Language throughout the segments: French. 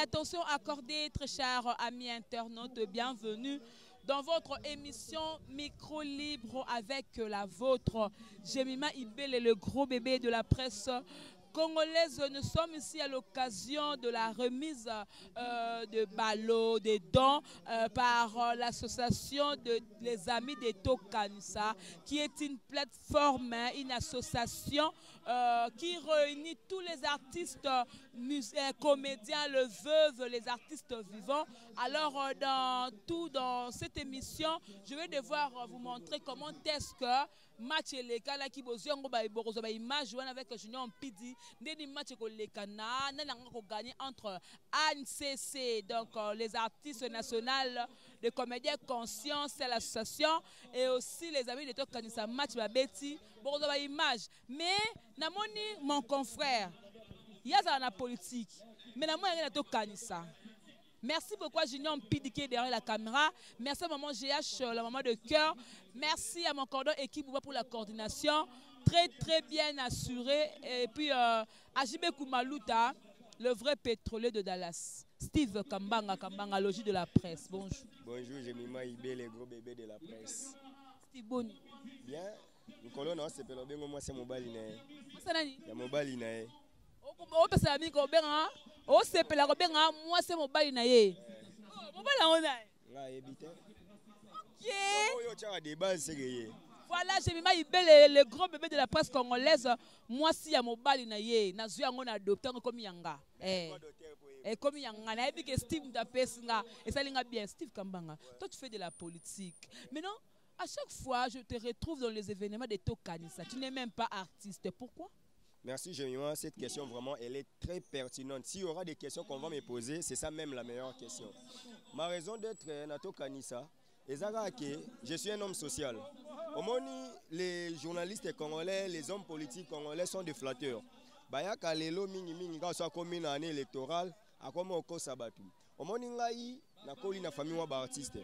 l'attention accordée, très chers amis internautes, bienvenue dans votre émission Micro Libre avec la vôtre. Jemima Ibele, le gros bébé de la presse congolaise. Nous sommes ici à l'occasion de la remise de ballots, des dons par l'association des Amis de Tokanisa, qui est une plateforme, une association qui réunit tous les artistes, comédiens, le veuve, les artistes vivants. Alors, dans cette émission, je vais devoir vous montrer comment est-ce que match les cas qui boziongo ba iborozo ba image avec Junior Mpidi ndeni match ko lekana na ko gagner entre ANCC, donc les artistes nationaux de comédiens conscients, c'est l'association, et aussi les Amis de Tokanisa match ba beti borozo ba image. Mais namoni mon confrère il y a dans la politique mais namoni na Tokanisa. Merci beaucoup à Junior Mpidi qui est derrière la caméra. Merci à maman GH, la maman de cœur. Merci à mon cordon équipe pour la coordination. Très bien assuré. Et puis à Jibé Koumalouta, le vrai pétrolier de Dallas. Steve Kambanga, logis de la presse. Bonjour. Bonjour, Jemima Ibé, les gros bébés de la presse. Steve Boni. Bien. Nous collons, c'est Pelobé, moi c'est Mobali. C'est Mobali. Oh, parce que oh, c'est Pelobé, moi c'est Mobali. Voilà, j'ai mis le grand bébé de la presse congolaise. Moi, si à Mobali na ye, na zui ango na docteur comme yanga. Comme yanga, na ebi que Steve Ndapesinga et ça linga bien. Steve Kambanga, toi tu fais de la politique. Mais non, à chaque fois je te retrouve dans les événements de Tokanisa. Tu n'es même pas artiste. Pourquoi? Merci Jemima, cette question vraiment elle est très pertinente. S'il y aura des questions qu'on va me poser, c'est ça même la meilleure question. Ma raison d'être na Tokanisa, je suis un homme social. Au moins, les journalistes congolais, les hommes politiques congolais sont des flatteurs. Baya kalelo mingi mingi quand soit comme une année électorale, à comme au Kosabatu. Au moins, ngai na koli na famille wa artiste.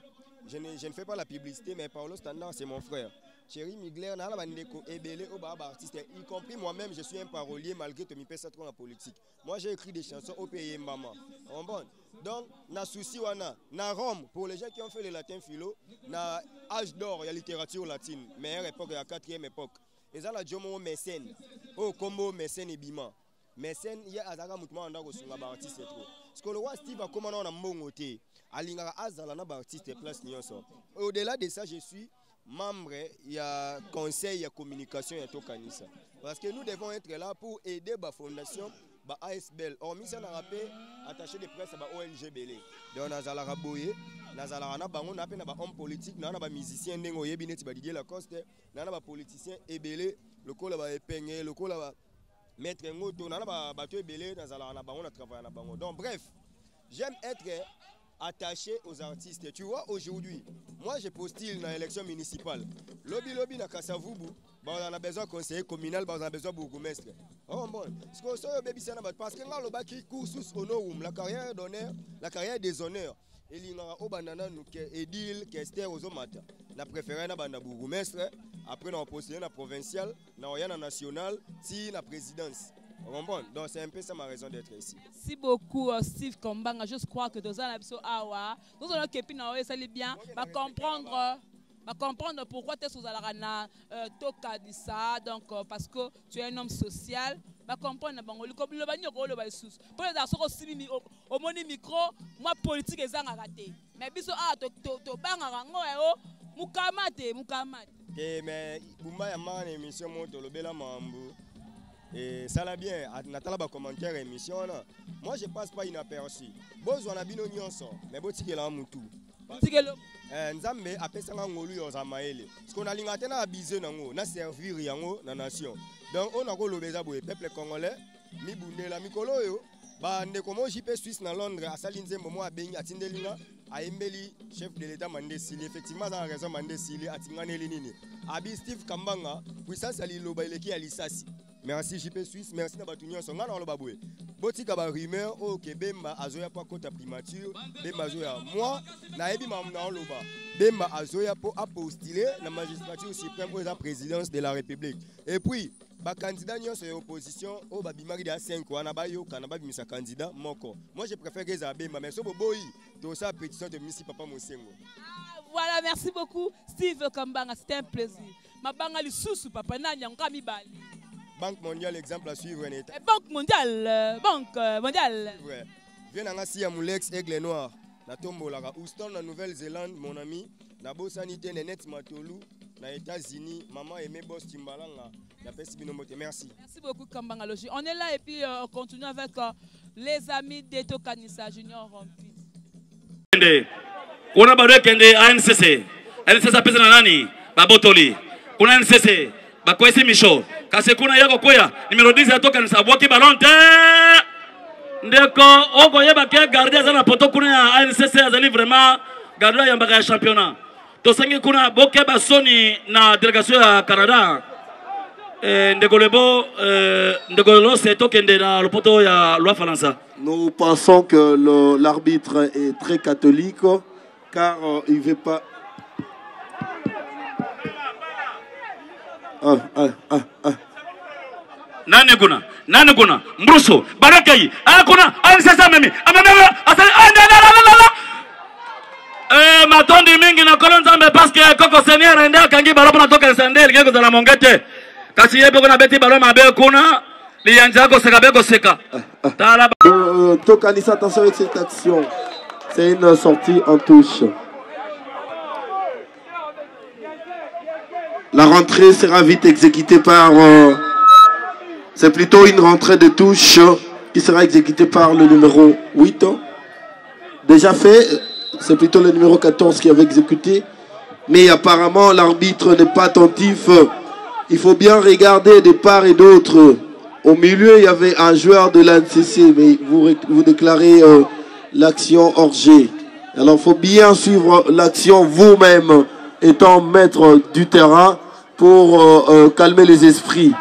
Je ne fais pas la publicité, mais Paulo Standard c'est mon frère. Chéri Migler, na la bandeko ebele au baba artiste, y compris moi-même, je suis un parolier malgré que je me passe trop en politique. Moi, j'ai écrit des chansons au pays Mbama. Donc, na souci wana, na Rome, pour les gens qui ont fait le latin philo, na âge d'or, il y a littérature latine, meilleure époque, il y a quatrième époque. Et ça, la Djomo mécène, au combo mécène et bima. Mécène, il y a Azara Moutma en Sunga artiste trop. Parce que le roi Steve a commandé en Mongoté, à l'ingara Azalana artiste place Nyonso. Au-delà de ça, je suis membre, il y a conseil, il y a communication, il y a Tokanisa. Parce que nous devons être là pour aider la fondation, la ASBL. Or, nous sommes attachés de presse à la ONG Belé. Donc, nous avons raboyé, nous avons un homme politique, nous avons un musicien, nous avons un Didier Lacoste, nous avons un politicien Ebélé, le col va épingler, le col va mettre un auto, nous avons un bateau Ebélé, nous avons travaillé. Donc, bref, j'aime être attaché aux artistes. Tu vois, aujourd'hui, moi je postule dans l'élection municipale. Lobby na Kasavubu, on a besoin de conseiller communal, on a besoin de bourgmestre. Oh bon, parce que là, qui court sous honorum, la carrière d'honneur, la carrière des honneurs. Et il y a au banana nous Edil, Kester, Ozomata. Na préféré na banda bourgmestre, après on a postulé na provincial, na national, si na présidence. Donc c'est un peu ça ma raison d'être ici. Merci beaucoup Steve Kambanga. Je crois que dans un épisode awa, nous allons ça bien, va comprendre pourquoi tu es sous la Tokanisa, donc parce que tu es un homme social. Va comprendre comme le bagno ko le ba sous. Pour les asoko simi au moni micro, moi politique ezanga raté. Mais biso to banga ngo mukamate. Mais bumba ya man émission moto lobela mambu. Et ça l'a bien, Natala ba commentaire émission là. Moi je passe pas inaperçu. Besoin na bino nyonso, mais botike la mutu. Tikelo. Nzambe apesanga ngolu yo za maele. Parce qu'on a lingate na abiser nango, na servir yango na nation. Donc on a ko lobeza boye peuple congolais, mi bundela mikolo yo, ba ndeko mo JP Suisse na Londres asali nzembo mo abengi atindelinga. Aembeli chef de l'état Mandé Sili, effectivement ça a raison Mandé Sili atinganeli nini. Abi Steve Kambanga, puissance ali loba eleki alisasi. Merci JP Suisse, merci na batunyo songa na loba boye. Botika ba rumeur o ke Bemba azoya pa kota primature, Bemba azoya moi na ebi mam na loba. Bemba azoya po apostuler la magistrature suprême pour la présidence de la République. Et puis ba candidat nyonso ya opposition o ba bimaki da 5 wana ba yo kana ba bimisa candidat moko. Moi je préfère que ça bemba mais so boboyi to sa pétition de Misi Papa Mosengo. Voilà, merci beaucoup Steve Kambanga, c'était un plaisir. Mabanga lisusu papa na nyanga mibali. Banque mondiale exemple à suivre en état. Banque mondiale, Ouais. Viens nga si ya Mulex Aigle Noir. Na tombola ka Houston na Nouvelle-Zélande mon ami. Na bosanité net Matolu na États-Unis, maman aimé boss Timbalanga. Merci. Merci beaucoup Kambanga Logi. On est là et puis on continue avec les amis d'Eto Kanisa Junior Rempli. Kuna bado kende ANCC. ANCC pesa na nani? Babotoli. Kuna ANCC. Bakwesi Micho. Kase kuna yako koya. Numero 10 atoka ni saboki ballon te. Ndeko oko yeba ke garder za na poto kuna ya ANCC azali vraiment garder ya mbaka ya championnat. To sangi kuna boke basoni na délégation ya Canada. Nous pensons que l'arbitre est très catholique car il ne veut pas. Nani kuna Mbruso Barakai kuna sasa mimi matondi mingi na kolonzambe parce que Koko Senior ende kangi balopo natoka sandeli ngeko za la mongete kasi yebe kuna beti balo mabe kuna lianza ko seka beko seka tala Tokanisa, attention avec cette action, c'est une sortie en touche. La rentrée sera vite exécutée par c'est plutôt une rentrée de touche qui sera exécutée par le numéro 8 déjà fait. C'est plutôt le numéro 14 qui avait exécuté. Mais apparemment, l'arbitre n'est pas attentif. Il faut bien regarder de part et d'autre. Au milieu, il y avait un joueur de l'ANCC, mais vous déclarez l'action hors jeu. Alors, il faut bien suivre l'action vous-même, étant maître du terrain, pour calmer les esprits.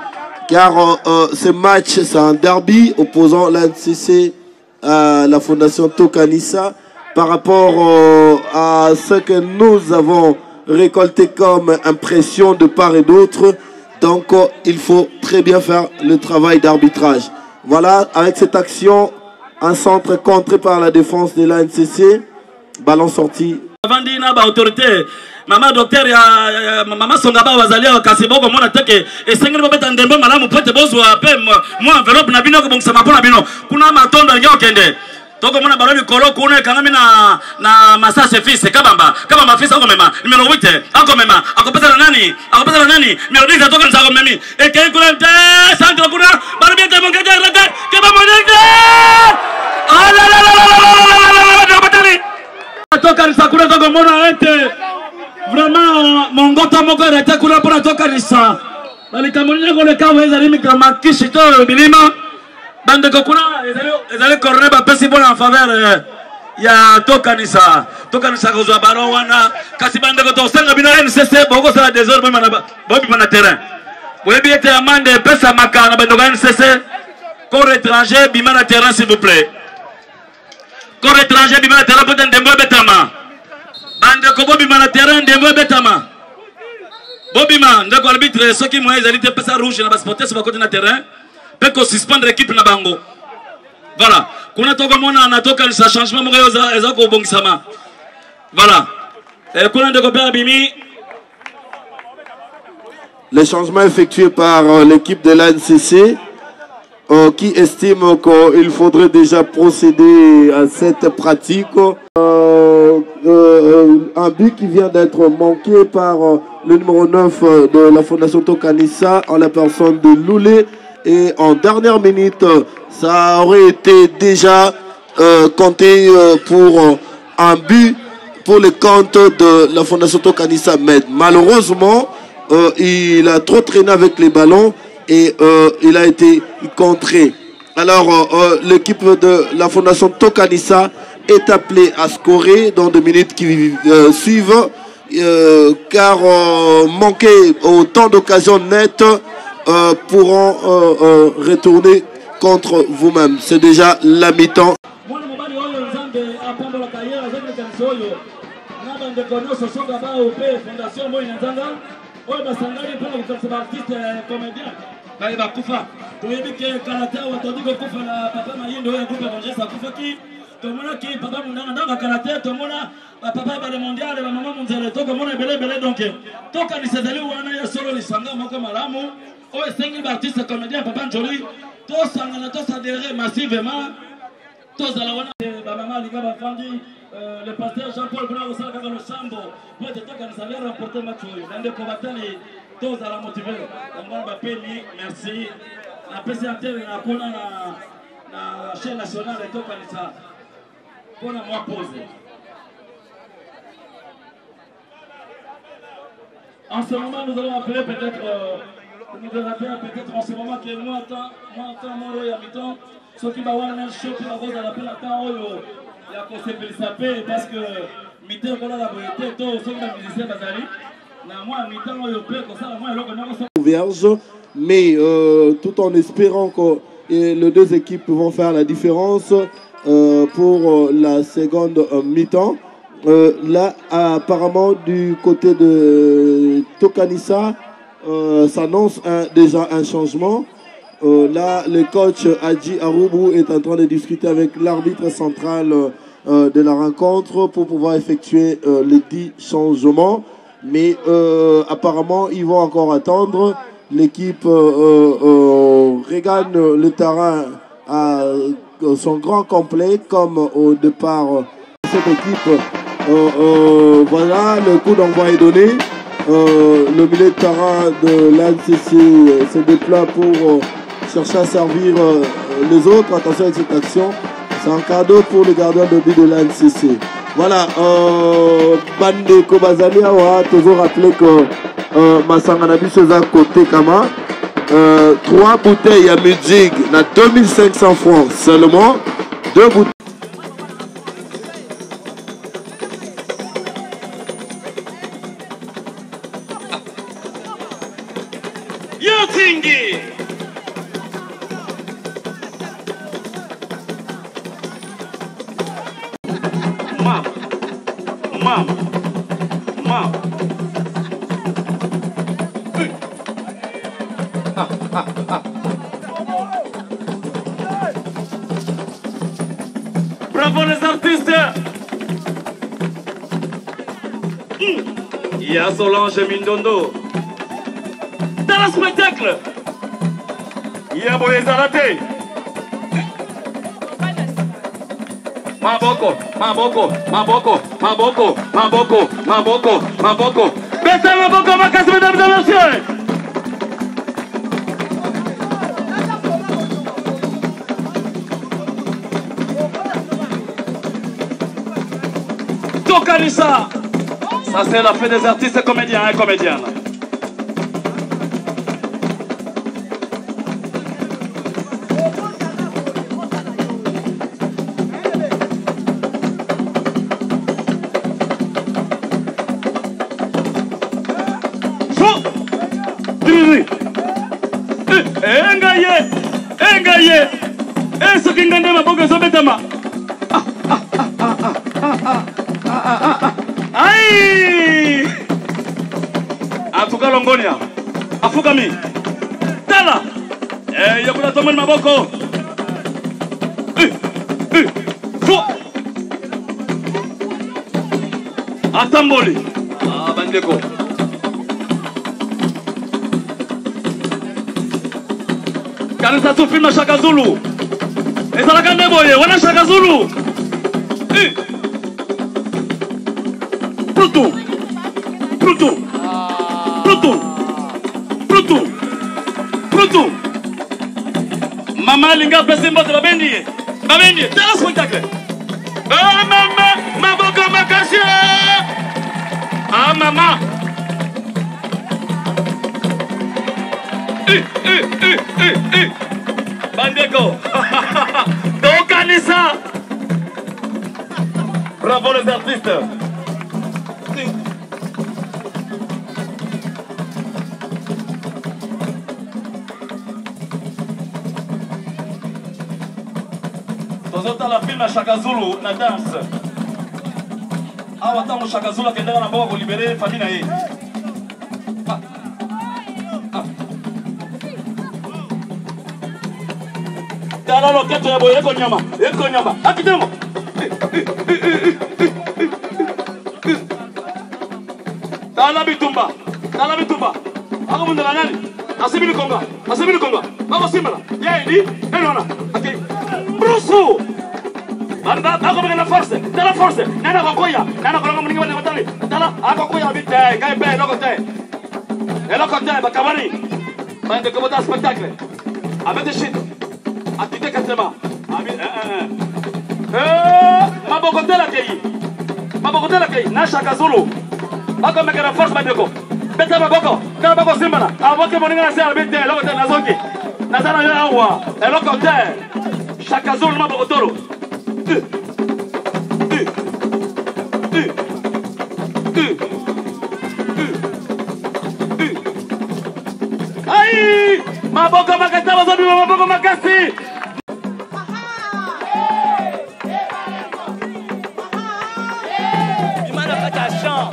Car ce match, c'est un derby opposant l'ANCC à la Fondation Tokanisa. Par rapport à ce que nous avons récolté comme impression de part et d'autre. Donc, il faut très bien faire le travail d'arbitrage. Voilà, avec cette action, un centre contré par la défense de l'ANCC. Ballon sorti. Maman docteur ya maman Songaba wazalia kasiboko mona teke esengeli bobeta ndembo malamu pote bozwa pe moi enveloppe na bino ko bongisa mapona bino kuna matondo ngeo kende. Toko mona baloni kolo kuna kangami na masase fils kabamba fils ako mema numéro 8 ako mema akopesa na nani numéro 10 atoka nzako memi e kay kuna nte centre kuna balbi te mongeje rete ke ba mongeje ala la la batali atoka nsakuna toko mona ete vraiment mongota moko rete kuna pona toka nisa balikamoni ko le kawe ezali mikama kishito bilima bande kokuna ezali corner ba pesi bona en faveur ya Tokanisa kozwa ballon wana kasi bande ko to sanga bina NCC boko sala désordre bobi na terrain boyebi ete amande pesa makana bande ko NCC corps étranger bima na terrain s'il vous plaît corps étranger bima na terrain peut ndembo betama bande ko bobi na terrain ndembo betama bobima ndeko arbitre soki mo ezali te pesa rouge na ba sportif sur côté na terrain peut suspendre l'équipe na bango. Voilà. Kuna toko mona anatoka ni sa changement moko ezako bongisama. Voilà. Kuna ndeko père Bimi. Les changements effectués par l'équipe de l'ANCC qui estime qu'il faudrait déjà procéder à cette pratique. Un but qui vient d'être manqué par le numéro 9 de la Fondation Tokanisa en la personne de Loulé. Et en dernière minute, ça aurait été déjà compté pour un but pour le compte de la Fondation Tokanisa. Mais malheureusement, il a trop traîné avec les ballons et il a été contré. Alors, l'équipe de la Fondation Tokanisa est appelée à scorer dans 2 minutes qui suivent, car manquer autant d'occasions nettes pourront retourner contre vous-même. C'est déjà la mi-temps. baye bakufa toyebi ke kalata watandi kokufa na papa Mayindo oyo groupe Evangéliste akufaki tomonaki papa Mundanga ndanga kalata tomona papa bale mondial ba mama Munzele tokomona ebele donc tokanisa ezali wana ya solo lisanga moko malamu oyo esengi baartiste comédien papa Njoli tosangana tosadere massivement tozala wana bamama alinga bafandi le pasteur Jean-Paul Bouna kosala kaka losambo po ete tokanisa bien remporter match oyo na ndeko batali tozala motivé yango bapeli merci napesi antenne na kuna na chaîne nationale tokanisa mpona mwa pose. En ce moment, nous allons appeler peut-être en ce moment que moi, attends, moi, à mi-temps, ceux qui vont avoir un show, qui vont appeler à temps, il y a qu'on s'est fait saper parce que mi-temps, voilà la vérité, tous ceux qui ont musicien Bazali, moi, à mi-temps, il y a peu, comme ça, moi, il y a qu'on vierge, mais tout en espérant que les deux équipes vont faire la différence pour la seconde mi-temps. Là, apparemment, du côté de Tokanissa, s'annonce déjà un changement. Là, le coach Adji Aroubou est en train de discuter avec l'arbitre central de la rencontre pour pouvoir effectuer les 10 changements. Mais apparemment, ils vont encore attendre. L'équipe regagne le terrain à son grand complet, comme au départ cette équipe. Voilà, le coup d'envoi est donné. Le milieu de terrain de l'ANCC se déploie pour chercher à servir les autres. Attention avec cette action. C'est un cadeau pour le gardien de but de l'ANCC. Voilà, Bande Kobazali aura toujours rappelé que Massanganabi Soza côté Kama. 3 bouteilles à musique, à 2500 francs seulement. 2 bouteilles. Yotingi Mam Bravo les artistes. Il y a Solange Mindondo dans le spectacle. Il y a Boye Zalate. Maboko. Baissez Maboko, ma casse, mesdames et messieurs. Tokanissa. Ça c'est la fête des artistes comédiens et comédiennes. Engaye. Ce qui ngande maboko zobetama. Aïe. En tout cas Longonia. Afukami. Tala. Yokula tomani maboko. Atamboli. Bandeko. Kanisa tu filma Shaka Zulu. Ezalaka ndeboye, wana Shaka Zulu. Prutu. Mama linga pesi mbote babendi. Tala spectacle. Mama, maboko makashi. Mama. Bandeko. Tokanissa. Bravo les artistes. Tozota la film à Shaka Zulu na danse. Awa tango Shaka Zulu akendaka na mboko libérer famille na ye. Tala loketo ya boye eko nyama. Akitemo. Tala bitumba. Ako munda na nani? Asibili konga. Bako simbala. Yendi. Enona. Ati. Brusu. Banda ako mega na force. Tala force. Nana kokoya. Nana kolonga mningi wale matali. Tala ako koya bite. Kai be lokote. Elokote bakabani. Bande komota spectacle. Avec des shit. Atite katema. Abi Maboko la kei. Na Shaka Zulu. Bako mega na force bandeko. Beta maboko. Kana bako simbala. Avoke moninga na sala bite lokote nazoki. Nazana yo awa. Elokote. Shaka Zulu maboko toro. Ai! Maboko makata wazobi maboko makasi. Imana kata chant.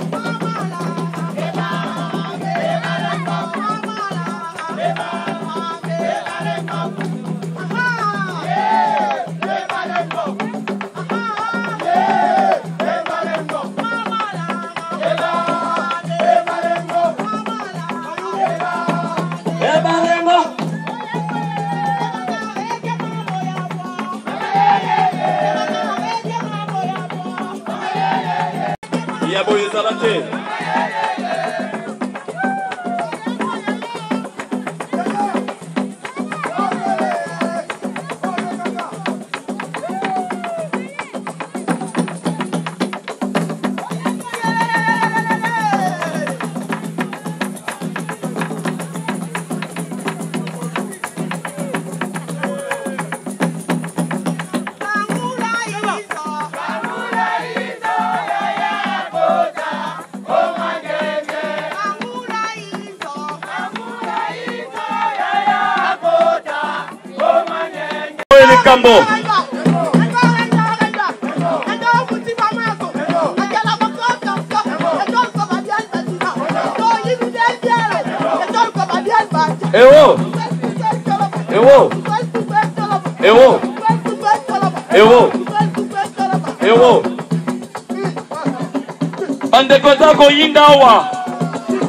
Kambo. Ewo. Bande kota ko yindawa.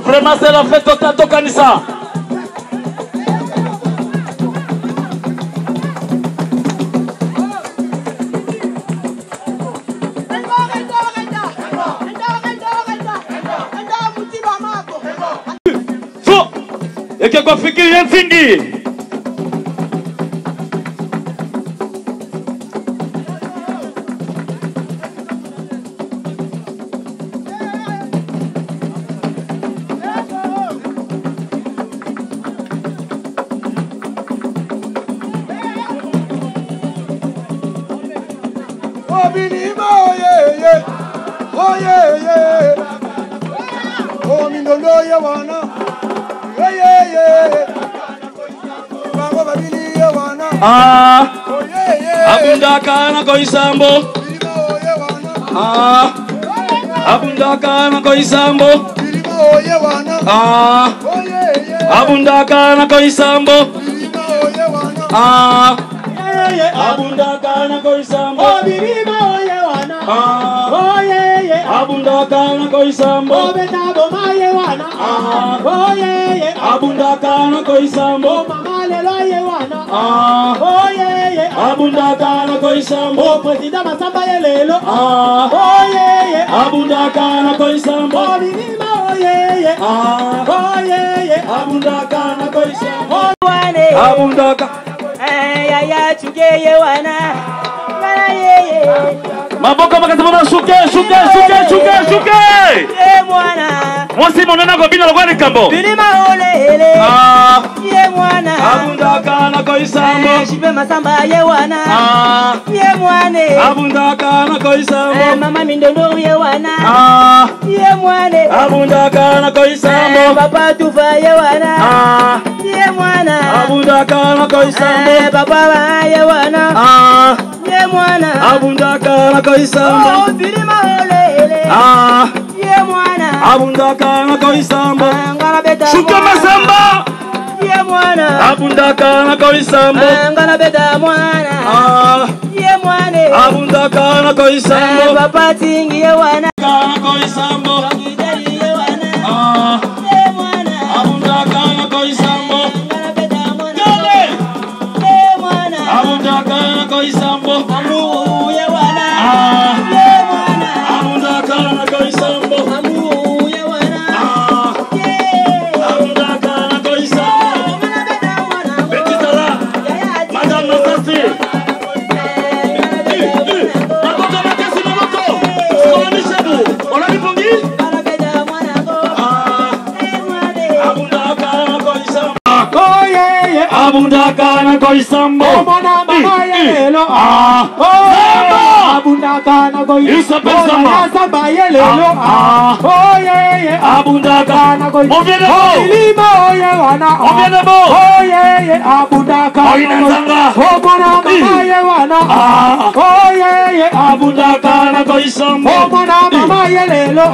Vraiment c'est la fête totale tokanisa. Eke kwa fikiri yensingi. Obinima oye. Oh mindolo ye wana. Abundaka na koisambo. Abundaka na koisambo. Abundaka na koisambo. Abundaka na koisambo. Abundaka na koisambo. Abundaka na koisambo. Abundaka na koisambo. President Masamba yelelo. Abundaka na koisambo. Abundaka na koisambo. Abundaka. Ya chugeye wana. Maboko makasema shuke. Mwana. Mosi monena ko bina lokwa likambo. Bilima ole. Ye mwana. Abundaka na koisambo. Shibe Masamba ye wana. Ye mwane. Abundaka na koisambo. Mama mindondo ye wana. Ye mwane. Abundaka na koisambo. Papa tufa ye wana. Ye mwana. Abundaka na koisambo. Papa ye wana. Ye mwana. Abundaka na koisambo. Bilima ole. Ye mwana. Abundaka na koisambo. Ngara beta. Shuka Masamba. Ye mwana abundaka na koisambo ngana beta mwana ye mwane abundaka na koisambo papa tingi ye wana na koisambo ye wana ye mwana abundaka na koisambo ngana beta mwana ye mwana abundaka na koisambo amu ye wana ye mwana abundaka na koisambo amu ye wana abundaka na koisambo ngana beta mwana Betitala Madame Nassasi Nakoto makasi na moto Sikola mishebu Ola nipongi ngana beta mwana abundaka na koisambo Oh yeah yeah. abundaka na koisambo Mwana mama yelelo. Abundaka na koi. Il s'appelle Samba. Samba yelelo. Oh yeah yeah. abundaka Na koi. On vient de beau Lima oye wana. On vient de beau Oh yeah yeah. Abundaka. Oh inazanga Oh mwana mama ye wana. Oh yeah yeah. abundaka na koisambo Oh mwana mama yelelo.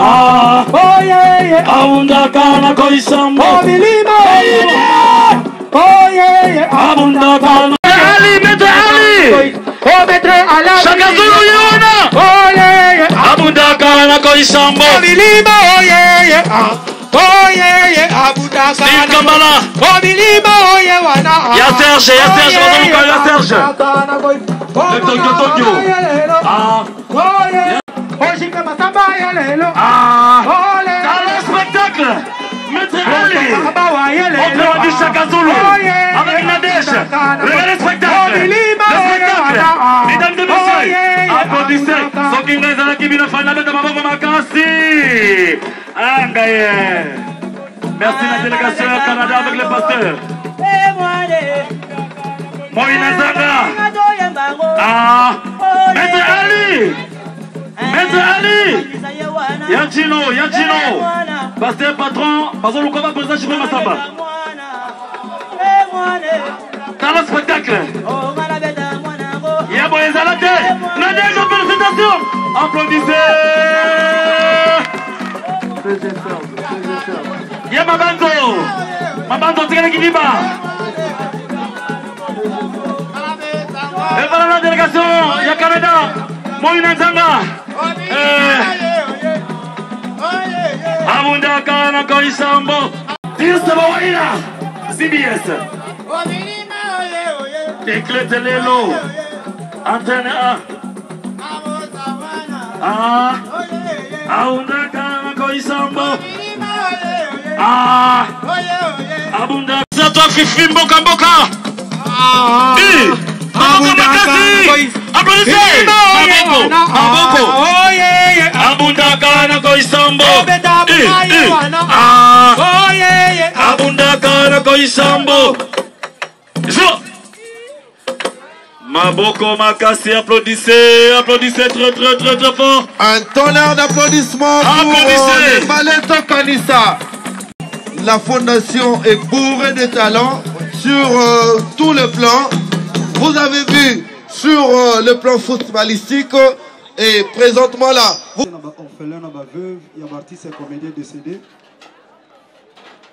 Oh yeah yeah. abundaka na koisambo Oh milima oye wana. Oh yeah yeah. abundaka na Ali Maître Ali Oh maître ala. Chaka Zulu yona Oh yeah yeah. abundaka na koisambo Milima oh yeah yeah. Oh yeah yeah. Abundaka. Steve Kambala Oh milima oh yeah wana. Ya Serge Rodomuka ya Serge Oh Tokyo Oh yeah. Oh shika masamba ya lelo. Oh le. Dans le spectacle Maître Ali Abawa ya On lelo. prend du Chaka Zulu Oh yeah. avec Nadège. Regardez le spectacle. Oh, Milima, Le spectacle. oh, Mesdames et oh, messieurs, yeah. applaudissez. Sokinga ezalaki bino finale de Maboko Makasi. Angaye. Merci la délégation au Canada avec le pasteur. Moïna Zanga. Maître Ali. Maître Ali. Yanchino. Pasteur patron. Pasteur Lukova, président Chibé Massamba. Dans le spectacle. Yabo Ezalate. Nadège, félicitations. Applaudissez. Y'a Mabanzo, tigana Kidiba. Et voilà la délégation, y'a Canada, Moïna Nzanga. Abundaka na koisambo. Dirce Bawaina, CBS. Éclate l'élo. Antenne A. Abundaka na koisambo. Abundaka. C'est toi Fifi Mboka Mboka. Applaudissez. Maboko. Oh yeah yeah. Abundaka na koisambo. Oh yeah yeah. Abundaka na koisambo. Maboko Makasi, applaudissez très fort. Un tonnerre d'applaudissements pour Applaudissez. Maleto Kanissa. La fondation est bourrée de talents sur tous les plans. Vous avez vu sur le plan footballistique et présentement là. Orphelin na veuve, il y a artiste et comédien décédé.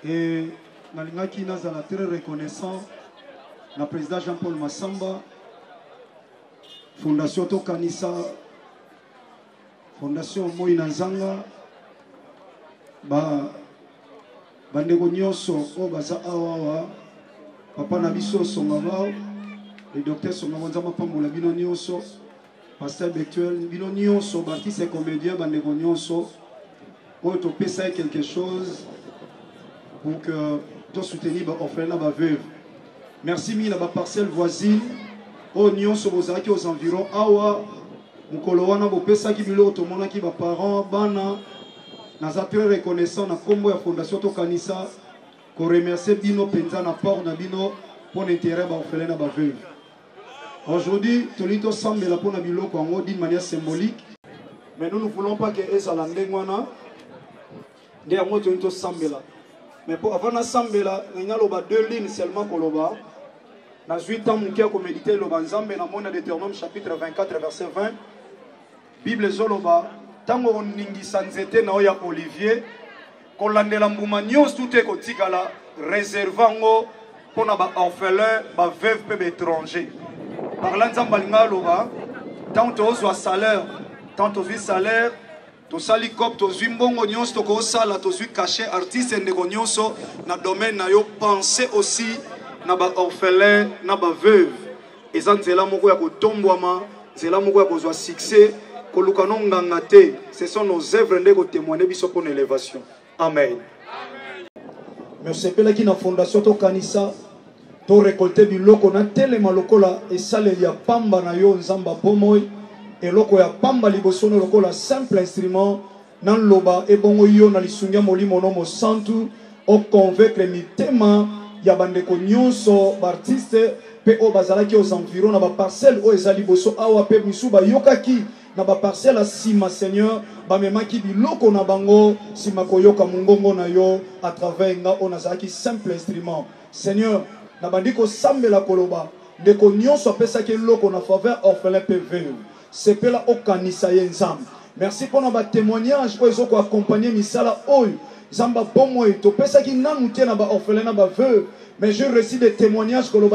Et nalingaki nazala très reconnaissant na président Jean-Paul Massamba, Fondation Tokanisa, Fondation Moïna Nzanga, bandeko nyonso o baza awawa, papa na biso songa bao, le docteur songa nzamba pambola bino nyonso, pasteur Bectuel bino nyonso, artiste et comédien bandeko nyonso, oyo topesa quelque chose pour que to soutenir ba orphelin ba veuve. Merci mille ba parcelle voisine. Oh nyonso bozaki aux environs awa mukolo wana bopesaki biloko tomonaki ba parents bana naza très reconnaissant na kombo ya fondation Tokanisa ko remercier bino penza na port na bino pour l'intérêt ba orphelin na ba veuve. Aujourd'hui tolito sambela pour na biloko yango d'une manière symbolique, mais nous ne voulons pas que ezala ndengwana nde yango tolito sambela, mais pour avant na sambela ngina loba deux lignes seulement koloba. Dans 8 ans, je vais méditer le Banzambe dans mon Deutéronome chapitre 24, verset 20. Bible Zoloba, tango ningi sanzete na oya Olivier, kolandela mbuma nyos tout est kotikala, réservango pour les orphelins, les veuves et les étrangers. Parlant de Zambalinga Loba, tant que tu as salaire, tant que tu as salaire, tu as l'hélicoptère, tu as un bon oignon, tu as un cachet artiste et dans le domaine, pensez aussi na ba orphelin na ba veuve eza nzela moko ya kotombwama nzela moko ya kozwa succès koluka no nganga te. Ce sont nos œuvres nde kotémoigner biso pour l'élévation. Amen. Merci pelaki na fondation to kanisa to récolter biloko na telema lokola esaleli ya pamba na yo nzamba bomoi eloko ya pamba liboso no lokola simple instrument na loba ebongo yo na lisungia molimo no mo santu o convaincre mitema ya bandeko nyonso bartiste pe o bazalaki aux environs na ba parcelle o ezali boso awa pe misu ba yokaki na ba parcelle asima Seigneur ba memaki biloko na bango sima koyoka mungongo na yo à travers nga on azalaki simple instrument Seigneur na bandiko sambela koloba ndeko nyonso apesaki loko na faveur orphelin pe veuve sepela okanisa ye nzambe. Merci pour nos témoignages o ezoko accompagner misala oyo Zamba Bomoy, to pesa ki nanu tie na ba orphelin na ba veuve, mais je reçois des témoignages que l'on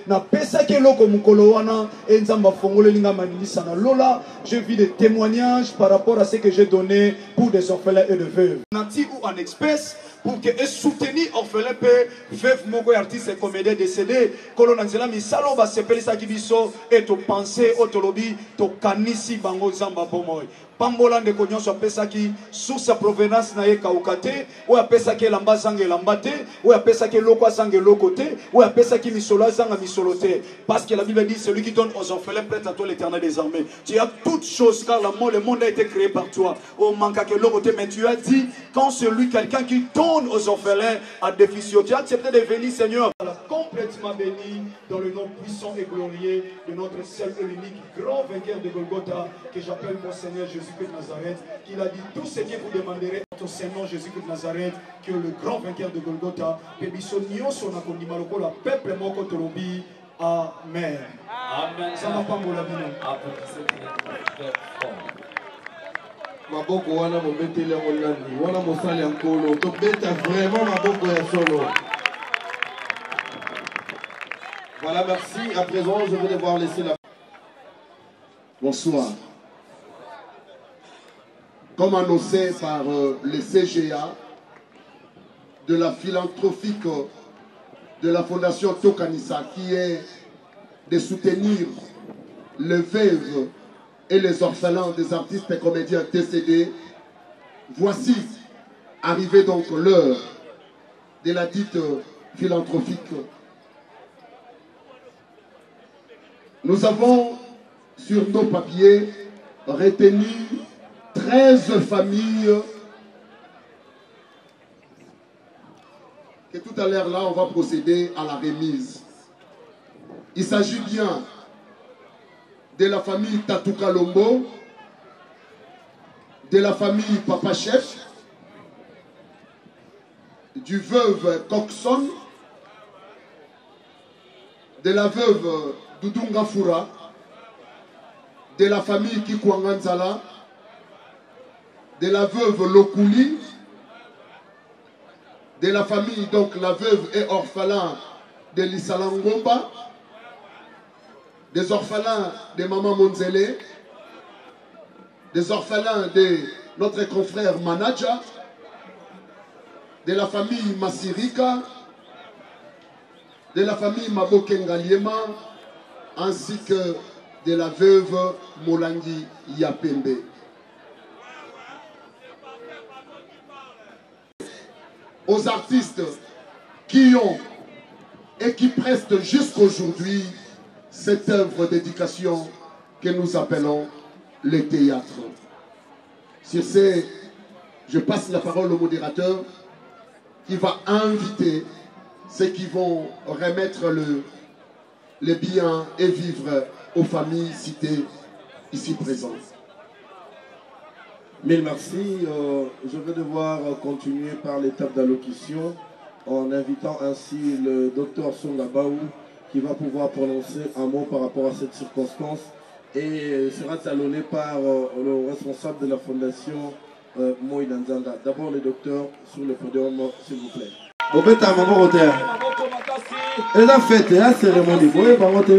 na pesa ki loko mukolo wana et nzamba fongole linga manilisa na lola. Je vis des témoignages par rapport à ce que j'ai donné pour des orphelins et de veuves. Nati ou en espèce pour que soutenir orphelin pe veuve moko artiste et comédien décédé kolona nzela misalo ba sepelisa ki biso et to penser otolobi to kanisi bango Zamba Bomoy. Pambola ndeko nyonso apesaki source provenance na ye kaukate ou apesaki elamba zanga elamba te ou apesaki eloko zanga eloko te ou apesaki misolo zanga misolo te parce que la Bible dit celui qui donne aux orphelins prête à toi l'Éternel des armées. Tu as toutes choses car le monde a été créé par toi. Oh manque que l'autre mais tu as dit quand celui quelqu'un qui donne aux orphelins a déficient. Tu as accepté de venir Seigneur complètement béni dans le nom puissant et glorieux de notre seul et unique grand vainqueur de Golgotha que j'appelle mon Seigneur Jésus-Christ de Nazareth, qu'il a dit tout ce que vous demanderez au Seigneur Jésus-Christ de Nazareth, que le grand vainqueur de Golgotha, que bisonio son akondima lokola peuple moko tolobi. Amen. Amen. Ça va pas mon ami. Maboko wana mobetele molandi wana mosali ankolo to beta vraiment maboko ya solo. Voilà, merci. À présent, je vais devoir laisser la... Bonsoir. Comme annoncé par le CGA de la philanthropique de la Fondation Tokanisa, qui est de soutenir les veuves et les orphelins des artistes et comédiens décédés, voici arrivé donc l'heure de la dite philanthropique. Nous avons sur nos papiers retenu 13 familles que tout à l'heure là on va procéder à la remise. Il s'agit bien de la famille Tatouka Lombo, de la famille Papa Chef, du veuve Coxon, de la veuve Doudunga Fura, de la famille Kikwanganzala, de la veuve Lokuli, de la famille, donc la veuve et orphelin de Lissalangomba, des orphelins de Maman Monzele, des orphelins de notre confrère Manaja, de la famille Masirika, de la famille Mabokengaliema, ainsi que de la veuve Molangi Yapembe. Aux artistes qui ont et qui prestent jusqu'aujourd'hui cette œuvre d'éducation que nous appelons le théâtre. Sur ce, je passe la parole au modérateur qui va inviter ceux qui vont remettre le bien et vivre aux familles citées ici présentes. Mille merci. Je vais devoir continuer par l'étape d'allocution en invitant ainsi le docteur Songabaou qui va pouvoir prononcer un mot par rapport à cette circonstance et sera talonné par le responsable de la fondation Moïda Nzanga. D'abord le docteur sur le podium, s'il vous plaît. Et la fête, la cérémonie, vous voyez, par contre,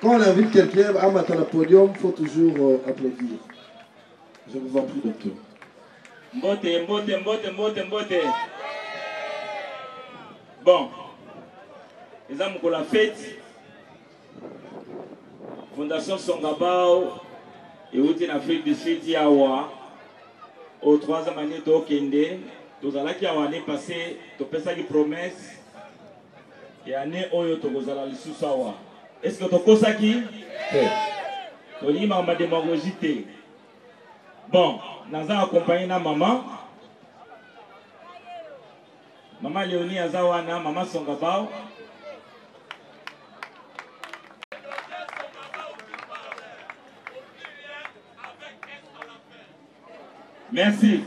quand on invite quelqu'un à matin le podium, il faut toujours applaudir. Je vous en prie, docteur. Mbote, mbote, mbote, mbote, mbote. Bon. Les amis pour la fête. Fondation Songabao et outil en Afrique du Sud, Yawa. Au 3e année de Okende. Tous allons qui l'année passée, tu peux faire des promesses. Et année Oyo Togozala Lissusawa. Est-ce que tu as ça qui? Tu dis ma démagogie. Bon, nous avons accompagné na maman. Maman Léonie Azawana, maman Songabao. Merci.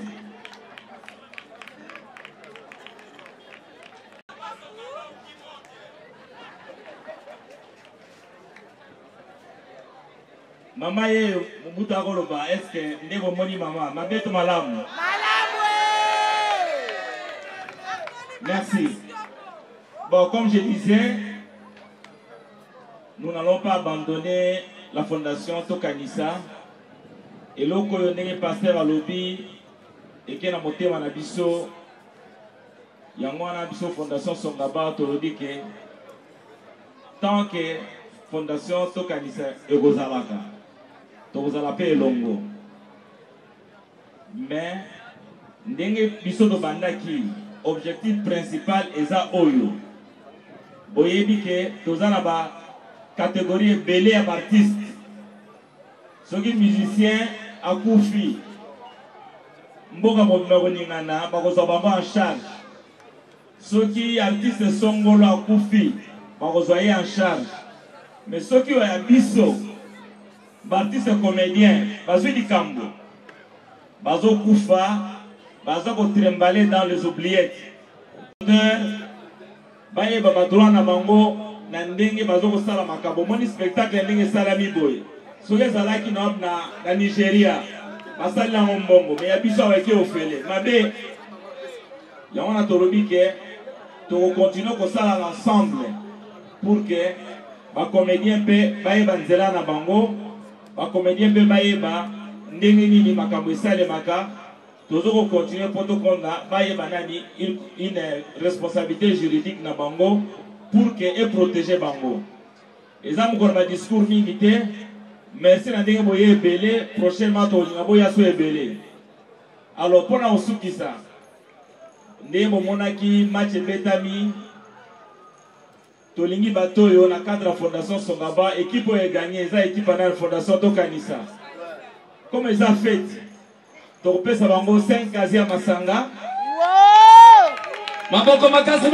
Maman ye mubuta koloba est-ce que ndeko moni maman mabeto malamu merci. Bon, comme je disais, nous n'allons pas abandonner la fondation Tokanisa et loko yonenge pasteur à lobby et qui na motema na biso yango na biso fondation Songaba tolobi que tant que fondation Tokanisa ekozalaka tozala pe elongo mais ndenge biso to bandaki objectif principal eza oyo boyebi ke tozala ba catégorie belé ya artiste soki musicien akufi mboka mobimba koningana bakozwa bango en charge soki artiste songolo akufi bakozwa ye en charge mais soki oya biso artiste comédien bazwi likambo bazokufa baza kotrembale dans les oubliettes bayeba badroit na bango na ndenge bazokosala makambo moni spectacle ndenge esalami boye soki ezalaki na Nigeria basali yango mbongo mais ya biso aweki ofele mabe yango na tolobi ke tokokontinue kosala ensemble pour que bacomédien mpe bayeba nzela na bango bacomédien mpe bayeba ndenge nini makambo esalemaka tozo continuer pour tokonda bayeba nani une responsabilité juridique na bango pour que et protéger bango eza mokolo ba discours mingi te merci na ndenge boye ebele prochainement tolinga boya so ebele alors mpona kosukisa ndenge bomonaki match ebetami tolingi bato oyo na cadre ya fondation Songaba équipe oyo eganye eza équipe na fondation Tokanisa comme eza fête tokopesa bango 5 kazi ya masanga maboko makasi